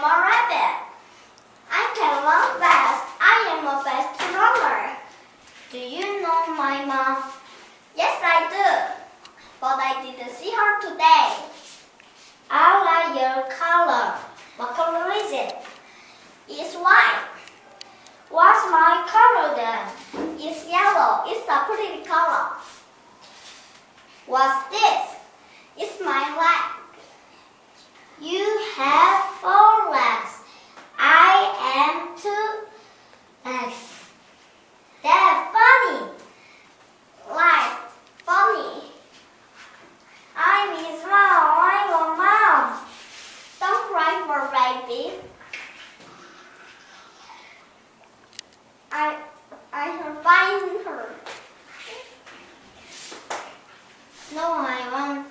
a rabbit. I can run fast. I am a fast runner. Do you know my mom? Yes, I do. But I didn't see her today. I like your color. What color is it? It's white. What's my color then? It's yellow. It's a pretty color. What's this? It's my leg. You have 4 legs. I am 2 legs. That's funny. Like funny. I'm his mom. I'm a mom. Don't cry for baby. I can find her. No, I won't.